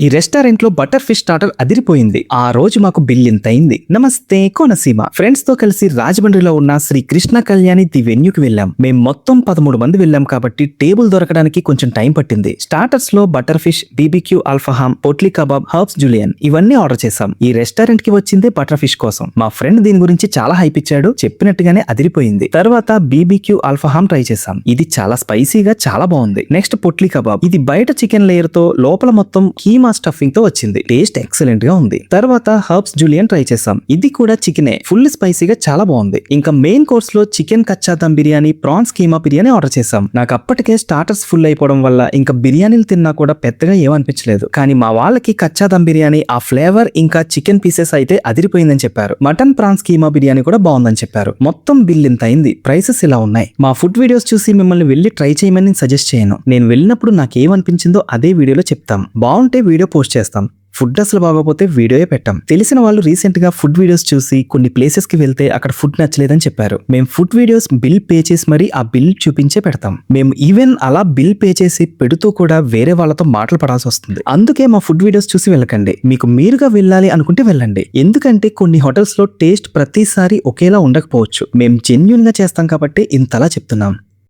ఈ రెస్టారెంట్ లో butter fish starter అదిరిపోయింది. ఆ రోజు మాకు బిల్ ఇంత అయింది. నమస్తే కోనసీమ. ఫ్రెండ్స్ తో కలిసి రాజమండ్రిలో ఉన్న శ్రీ కృష్ణ కళ్యాణి ది వెన్యూకి వెళ్ళాం. మేం మొత్తం 13 మంది వెళ్ళాం కాబట్టి టేబుల్ దొరకడానికి కొంచెం టైం పట్టింది. స్టార్టర్స్ లో బటర్ ఫిష్, బీబీక్యూ ఆల్ఫాహామ్, పోట్లీ కబాబ్, హర్బ్స్ జూలియన్ ఇవన్నీ ఆర్డర్ చేశాం. ఈ రెస్టారెంట్ కి వచ్చిందే బటర్ ఫిష్ కోసం. మా ఫ్రెండ్ దీని గురించి చాలా హైప్ ఇచ్చాడు. చెప్పినట్టుగానే అదిరిపోయింది. తర్వాత బీబీక్యూ ఆల్ఫాహామ్ ట్రై చేశాం. ఇది చాలా స్పైసీగా చాలా బాగుంది. Next potli kebab. ఇది బయట చికెన్ లేయర్ తో లోపల మొత్తం కీమా స్టఫింగ్ తో వచ్చింది. టేస్ట్ ఎక్సలెంట్ గా ఉంది. తర్వాత హర్బ్స్ జూలియన్ ట్రై చేసాం. ఇది కూడా చికెనే, ఫుల్ స్పైసీగా చాలా బాగుంది. ఇంకా మెయిన్ కోర్స్ లో చికెన్ కచ్చా దమ్ బిర్యానీ, ప్రాన్స్ కీమా బిర్యానీ ఆర్డర్ చేసాం. నాకు అప్పటికే స్టార్టర్స్ ఫుల్ అయిపోవడం వల్ల ఇంకా బిర్యానీలు తిన్నా కూడా పెద్దగా ఏమనిపించలేదు. కానీ మా వాళ్ళకి కచ్చా దమ్ బిర్యానీ, ఆ ఫ్లేవర్ ఇంకా చికెన్ పీసెస్ అయితే అదిరిపోయిందని చెప్పారు. మటన్ ప్రాన్స్ కీమా బిర్యానీ కూడా బాగుందని చెప్పారు. మొత్తం బిల్ ఇంత అయింది. ప్రైసెస్ ఇలా ఉన్నాయి. మా ఫుడ్ వీడియోస్ చూసి మిమ్మల్ని వెళ్ళి ట్రై చేయమని సజెస్ట్ చేయను. నేను వెళ్ళినప్పుడు నాకేమనిపించిందో అదే వీడియోలో చెప్తాం. బాగుంటే వీడియో పోస్ట్ చేస్తాం. ఫుడ్ అసలు బాగోపోతే వీడియోయే పెట్టాం. తెలిసిన వాళ్ళు రీసెంట్ గా ఫుడ్ వీడియోస్ చూసి కొన్ని ప్లేసెస్ కి వెళ్తే అక్కడ ఫుడ్ నచ్చలేదని చెప్పారు. మేము ఫుడ్ వీడియోస్ బిల్ పే చేసి మరి ఆ బిల్ చూపించే పెడతాం. మేము ఈవెన్ అలా బిల్ పే చేసి పెడుతూ కూడా వేరే వాళ్ళతో మాటలు పడాల్సి వస్తుంది. అందుకే మా ఫుడ్ వీడియోస్ చూసి వెళ్ళకండి. మీకు మీరుగా వెళ్ళాలి అనుకుంటే వెళ్ళండి. ఎందుకంటే కొన్ని హోటల్స్ లో టేస్ట్ ప్రతిసారి ఒకేలా ఉండకపోవచ్చు. మేము జెన్యూన్ గా చేస్తాం కాబట్టి ఇంతలా చెప్తున్నాం.